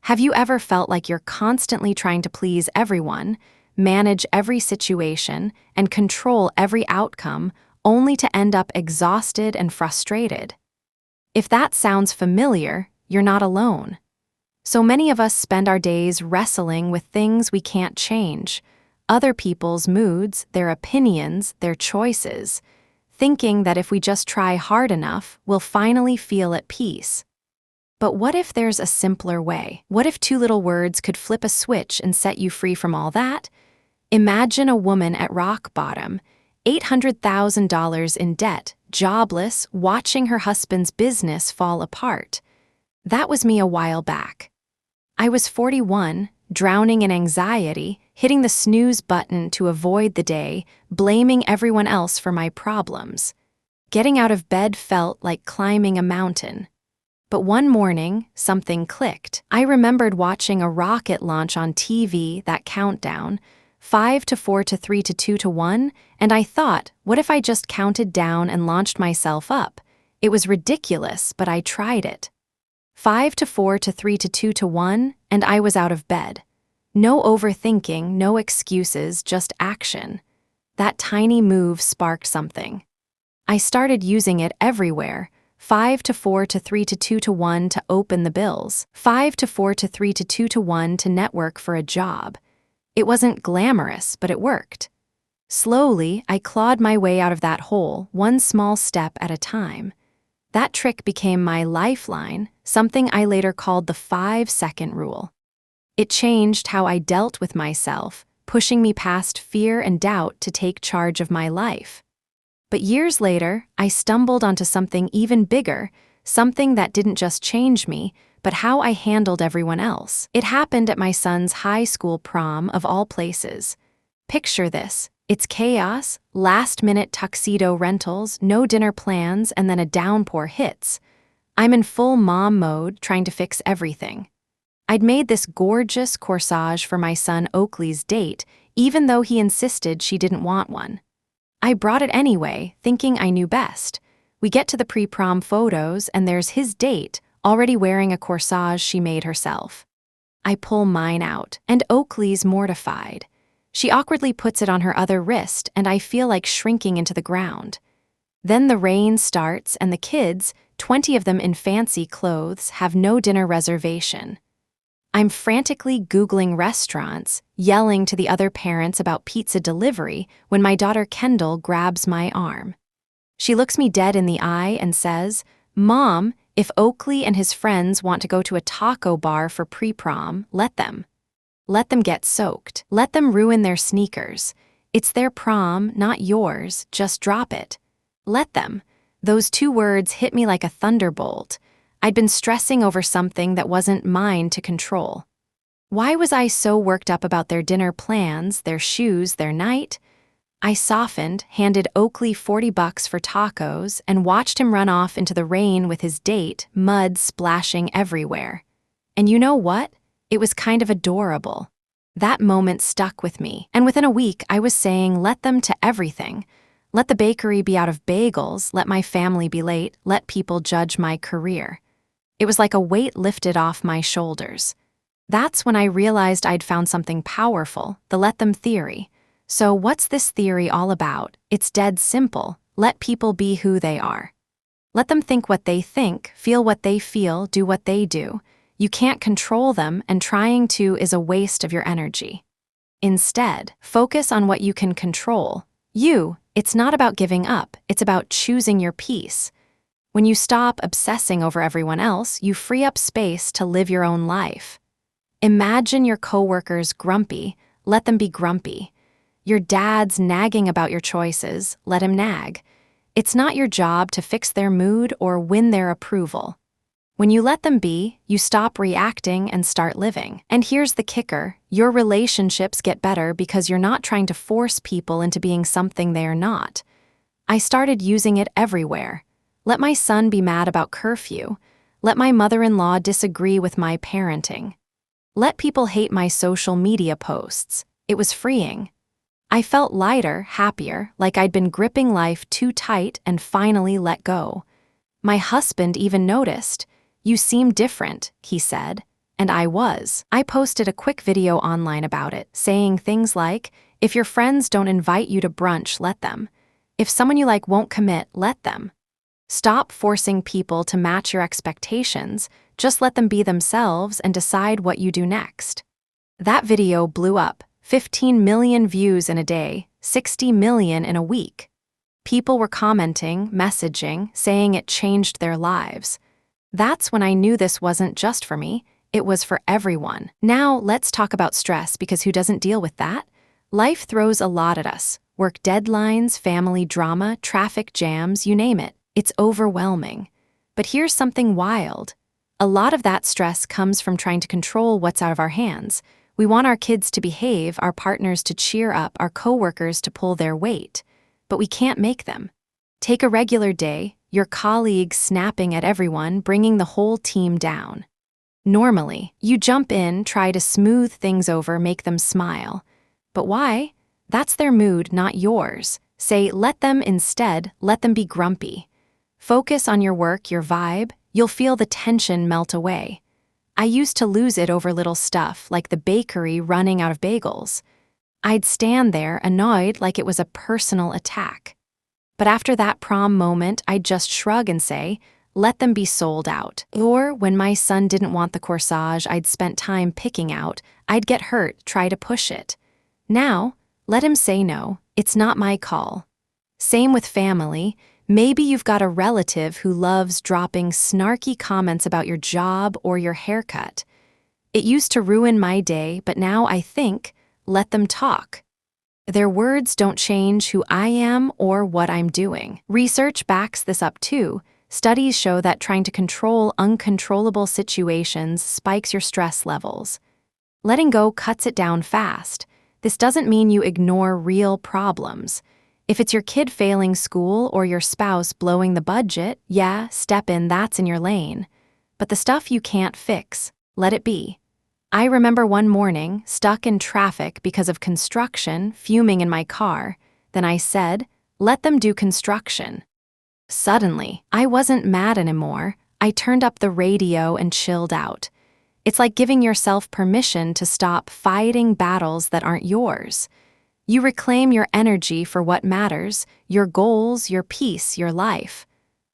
Have you ever felt like you're constantly trying to please everyone, manage every situation, and control every outcome, only to end up exhausted and frustrated? If that sounds familiar, you're not alone. So many of us spend our days wrestling with things we can't change, other people's moods, their opinions, their choices, thinking that if we just try hard enough, we'll finally feel at peace. But what if there's a simpler way? What if two little words could flip a switch and set you free from all that? Imagine a woman at rock bottom, $800,000 in debt, jobless, watching her husband's business fall apart. That was me a while back. I was 41, drowning in anxiety, hitting the snooze button to avoid the day, blaming everyone else for my problems. Getting out of bed felt like climbing a mountain. But one morning, something clicked. I remembered watching a rocket launch on TV, that countdown, 5 to 4 to 3 to 2 to 1, and I thought, what if I just counted down and launched myself up? It was ridiculous, but I tried it. 5 to 4 to 3 to 2 to 1, and I was out of bed. No overthinking, no excuses, just action. That tiny move sparked something. I started using it everywhere. 5 to 4 to 3 to 2 to 1 to open the bills. 5 to 4 to 3 to 2 to 1 to network for a job. It wasn't glamorous, but it worked. Slowly, I clawed my way out of that hole, one small step at a time. That trick became my lifeline, something I later called the 5-second rule. It changed how I dealt with myself, pushing me past fear and doubt to take charge of my life. But years later, I stumbled onto something even bigger, something that didn't just change me, but how I handled everyone else. It happened at my son's high school prom, of all places. Picture this. It's chaos, last-minute tuxedo rentals, no dinner plans, and then a downpour hits. I'm in full mom mode, trying to fix everything. I'd made this gorgeous corsage for my son Oakley's date, even though he insisted she didn't want one. I brought it anyway, thinking I knew best. We get to the pre-prom photos, and there's his date, already wearing a corsage she made herself. I pull mine out, and Oakley's mortified. She awkwardly puts it on her other wrist, and I feel like shrinking into the ground. Then the rain starts, and the kids, 20 of them in fancy clothes, have no dinner reservation. I'm frantically Googling restaurants, yelling to the other parents about pizza delivery when my daughter Kendall grabs my arm. She looks me dead in the eye and says, "Mom, if Oakley and his friends want to go to a taco bar for pre-prom, let them. Let them get soaked. Let them ruin their sneakers. It's their prom, not yours. Just drop it. Let them." Those two words hit me like a thunderbolt. I'd been stressing over something that wasn't mine to control. Why was I so worked up about their dinner plans, their shoes, their night? I softened, handed Oakley $40 for tacos, and watched him run off into the rain with his date, mud splashing everywhere. And you know what? It was kind of adorable. That moment stuck with me, and within a week I was saying let them to everything. Let the bakery be out of bagels, let my family be late, let people judge my career. It was like a weight lifted off my shoulders. That's when I realized I'd found something powerful, the let them theory. So what's this theory all about? It's dead simple. Let people be who they are. Let them think what they think, feel what they feel, do what they do. You can't control them, and trying to is a waste of your energy. Instead, focus on what you can control. It's not about giving up, it's about choosing your peace. When you stop obsessing over everyone else, you free up space to live your own life. Imagine your coworkers grumpy, let them be grumpy. Your dad's nagging about your choices, let him nag. It's not your job to fix their mood or win their approval. When you let them be, you stop reacting and start living. And here's the kicker, your relationships get better because you're not trying to force people into being something they are not. I started using it everywhere. Let my son be mad about curfew. Let my mother-in-law disagree with my parenting. Let people hate my social media posts. It was freeing. I felt lighter, happier, like I'd been gripping life too tight and finally let go. My husband even noticed. "You seem different," he said. And I was. I posted a quick video online about it, saying things like, if your friends don't invite you to brunch, let them. If someone you like won't commit, let them. Stop forcing people to match your expectations, just let them be themselves and decide what you do next. That video blew up, 15 million views in a day, 60 million in a week. People were commenting, messaging, saying it changed their lives. That's when I knew this wasn't just for me, it was for everyone. Now let's talk about stress, because who doesn't deal with that? Life throws a lot at us. Work deadlines, family drama, traffic jams, you name it. It's overwhelming. But here's something wild. A lot of that stress comes from trying to control what's out of our hands. We want our kids to behave, our partners to cheer up, our coworkers to pull their weight. But we can't make them. Take a regular day, your colleagues snapping at everyone, bringing the whole team down. Normally, you jump in, try to smooth things over, make them smile. But why? That's their mood, not yours. Say, let them instead, let them be grumpy. Focus on your work, your vibe, you'll feel the tension melt away. I used to lose it over little stuff, like the bakery running out of bagels. I'd stand there, annoyed, like it was a personal attack. But after that prom moment, I'd just shrug and say, let them be sold out. Or when my son didn't want the corsage I'd spent time picking out, I'd get hurt, try to push it. Now, let him say no, it's not my call. Same with family. Maybe you've got a relative who loves dropping snarky comments about your job or your haircut. It used to ruin my day, but now I think, let them talk. Their words don't change who I am or what I'm doing. Research backs this up too. Studies show that trying to control uncontrollable situations spikes your stress levels. Letting go cuts it down fast. This doesn't mean you ignore real problems. If it's your kid failing school or your spouse blowing the budget, yeah, step in, that's in your lane. But the stuff you can't fix, let it be. I remember one morning, stuck in traffic because of construction, fuming in my car. Then I said, let them do construction. Suddenly, I wasn't mad anymore. I turned up the radio and chilled out. It's like giving yourself permission to stop fighting battles that aren't yours. You reclaim your energy for what matters, your goals, your peace, your life.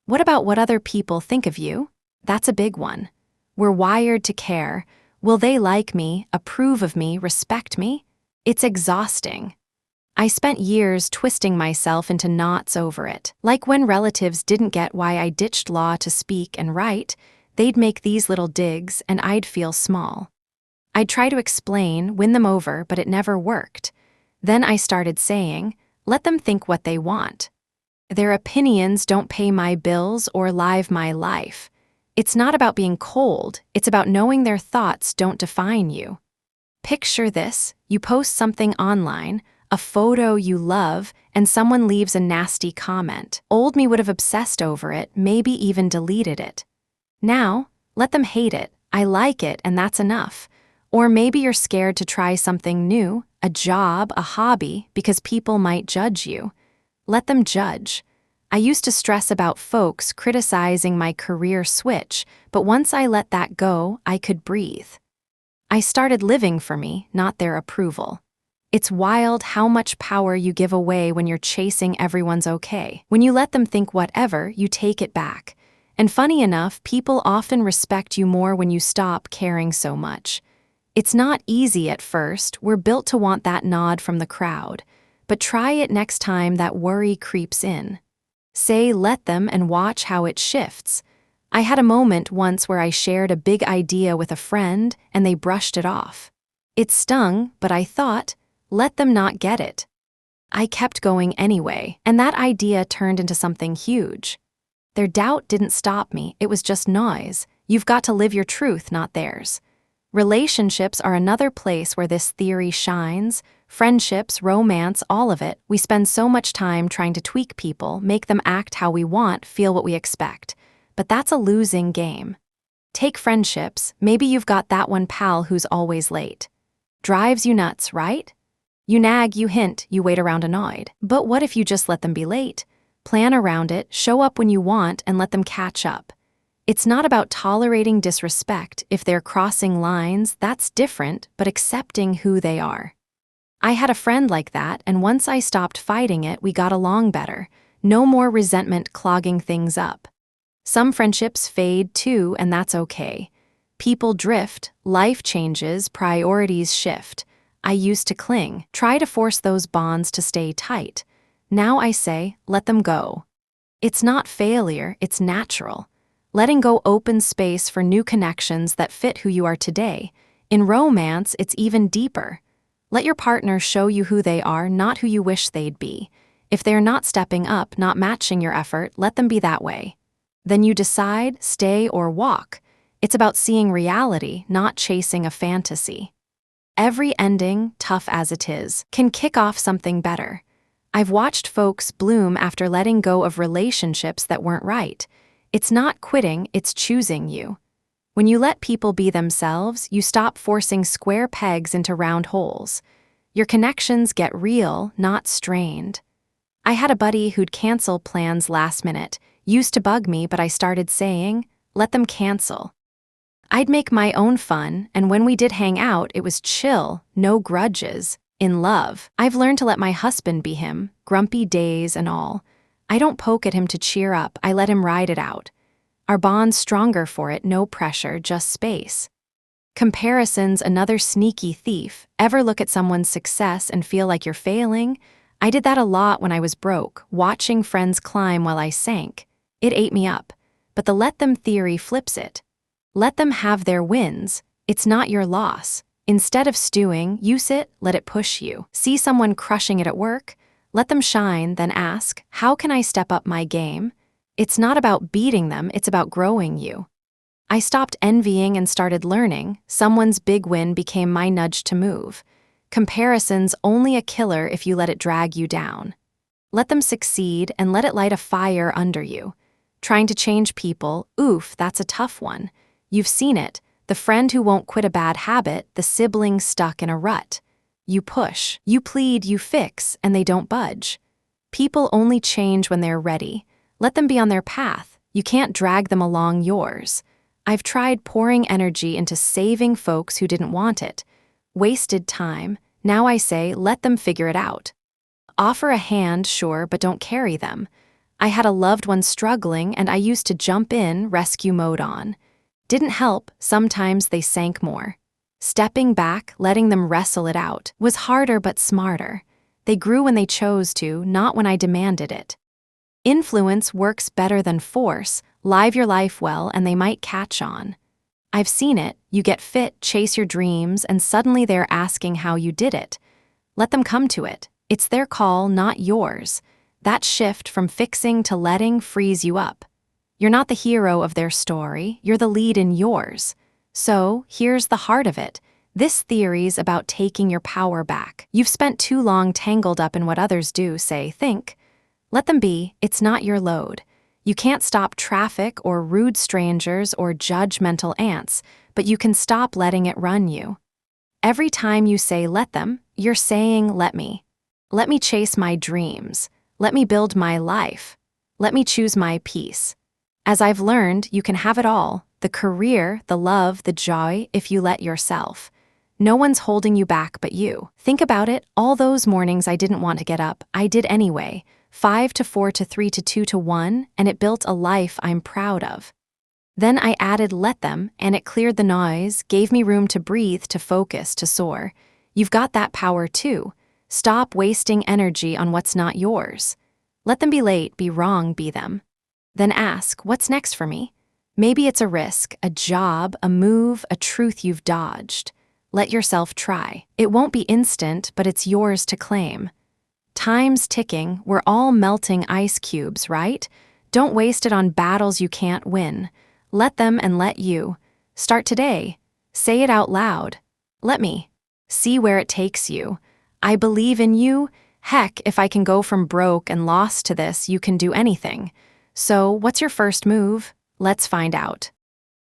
What about what other people think of you? That's a big one. We're wired to care. Will they like me, approve of me, respect me? It's exhausting. I spent years twisting myself into knots over it. Like when relatives didn't get why I ditched law to speak and write, they'd make these little digs and I'd feel small. I'd try to explain, win them over, but it never worked. Then I started saying, let them think what they want. Their opinions don't pay my bills or live my life. It's not about being cold, it's about knowing their thoughts don't define you. Picture this, you post something online, a photo you love, and someone leaves a nasty comment. Old me would have obsessed over it, maybe even deleted it. Now, let them hate it, I like it, and that's enough. Or maybe you're scared to try something new, a job, a hobby, because people might judge you. Let them judge. I used to stress about folks criticizing my career switch, but once I let that go, I could breathe. I started living for me, not their approval. It's wild how much power you give away when you're chasing everyone's okay. When you let them think whatever, you take it back. And funny enough, people often respect you more when you stop caring so much. It's not easy at first, we're built to want that nod from the crowd. But try it next time that worry creeps in. Say let them and watch how it shifts. I had a moment once where I shared a big idea with a friend and they brushed it off. It stung, but I thought, let them not get it. I kept going anyway, and that idea turned into something huge. Their doubt didn't stop me, it was just noise. You've got to live your truth, not theirs. Relationships are another place where this theory shines. Friendships, romance, all of it. We spend so much time trying to tweak people, make them act how we want, feel what we expect. But that's a losing game. Take friendships, maybe you've got that one pal who's always late. Drives you nuts, right? You nag, you hint, you wait around annoyed. But what if you just let them be late? Plan around it, show up when you want, and let them catch up. It's not about tolerating disrespect. If they're crossing lines, that's different, but accepting who they are. I had a friend like that, and once I stopped fighting it, we got along better. No more resentment clogging things up. Some friendships fade too, and that's okay. People drift, life changes, priorities shift. I used to cling, try to force those bonds to stay tight. Now I say, let them go. It's not failure, it's natural. Letting go opens space for new connections that fit who you are today. In romance, it's even deeper. Let your partner show you who they are, not who you wish they'd be. If they're not stepping up, not matching your effort, let them be that way. Then you decide, stay or walk. It's about seeing reality, not chasing a fantasy. Every ending, tough as it is, can kick off something better. I've watched folks bloom after letting go of relationships that weren't right. It's not quitting, it's choosing you. When you let people be themselves, you stop forcing square pegs into round holes. Your connections get real, not strained. I had a buddy who'd cancel plans last minute. Used to bug me, but I started saying, let them cancel. I'd make my own fun, and when we did hang out, it was chill, no grudges. In love, I've learned to let my husband be him, grumpy days and all. I don't poke at him to cheer up, I let him ride it out. Our bond's stronger for it, no pressure, just space. Comparison's another sneaky thief. Ever look at someone's success and feel like you're failing? I did that a lot when I was broke, watching friends climb while I sank. It ate me up. But the let them theory flips it. Let them have their wins. It's not your loss. Instead of stewing, use it, let it push you. See someone crushing it at work? Let them shine, then ask, how can I step up my game? It's not about beating them, it's about growing you. I stopped envying and started learning. Someone's big win became my nudge to move. Comparison's only a killer if you let it drag you down. Let them succeed and let it light a fire under you. Trying to change people, oof, that's a tough one. You've seen it, the friend who won't quit a bad habit, the sibling stuck in a rut. You push, you plead, you fix, and they don't budge. People only change when they're ready. Let them be on their path. You can't drag them along yours. I've tried pouring energy into saving folks who didn't want it. Wasted time. Now I say, let them figure it out. Offer a hand, sure, but don't carry them. I had a loved one struggling, and I used to jump in, rescue mode on. Didn't help, sometimes they sank more. Stepping back, letting them wrestle it out, was harder but smarter. They grew when they chose to, not when I demanded it. Influence works better than force. Live your life well, and they might catch on. I've seen it. You get fit, chase your dreams, and suddenly they're asking how you did it. Let them come to it. It's their call, not yours. That shift from fixing to letting frees you up. You're not the hero of their story, you're the lead in yours. So, here's the heart of it. This theory's about taking your power back. You've spent too long tangled up in what others do, say, think. Let them be, it's not your load. You can't stop traffic or rude strangers or judgmental ants, but you can stop letting it run you. Every time you say let them, you're saying let me. Let me chase my dreams. Let me build my life. Let me choose my peace. As I've learned, you can have it all, the career, the love, the joy, if you let yourself. No one's holding you back but you. Think about it, all those mornings I didn't want to get up, I did anyway. 5 to 4 to 3 to 2 to 1, and it built a life I'm proud of. Then I added let them, and it cleared the noise, gave me room to breathe, to focus, to soar. You've got that power too. Stop wasting energy on what's not yours. Let them be late, be wrong, be them. Then ask, what's next for me? Maybe it's a risk, a job, a move, a truth you've dodged. Let yourself try. It won't be instant, but it's yours to claim. Time's ticking, we're all melting ice cubes, right? Don't waste it on battles you can't win. Let them and let you. Start today. Say it out loud. Let me. See where it takes you. I believe in you. Heck, if I can go from broke and lost to this, you can do anything. So, what's your first move? Let's find out.